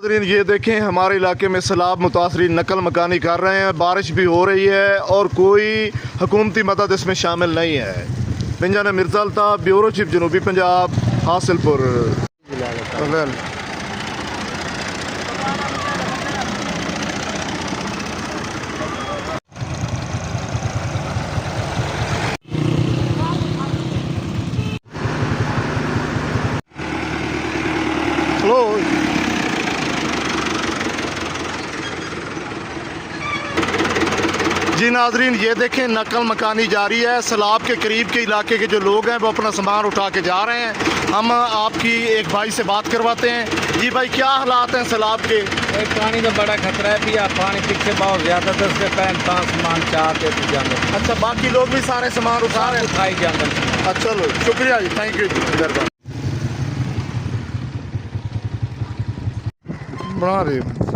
ये देखें हमारे इलाके में सैलाब मुतासरीन नकल मकानी कर रहे हैं। बारिश भी हो रही है और कोई हुकूमती मदद इसमें शामिल नहीं है। पिंजन मिर्जा अल्ताफ, ब्यूरो चीफ जनूबी पंजाब, हासिलपुर। जी नाजरीन, ये देखें नकल मकानी जारी है। सैलाब के करीब के इलाके के जो लोग हैं वो अपना सामान उठा के जा रहे हैं। हम आपकी एक भाई से बात करवाते हैं। जी भाई, क्या हालात हैं सैलाब के? पानी का बड़ा खतरा है भैया, पानी पीछे बहुत ज़्यादा 10 से 5 सामान चाहते थे जाने। अच्छा, बाकी लोग भी सारे सामान उठा रहे हैं? उठाई जाते। अच्छा, चलो शुक्रिया जी, थैंक यू जी, मेहरबानी। बना रहे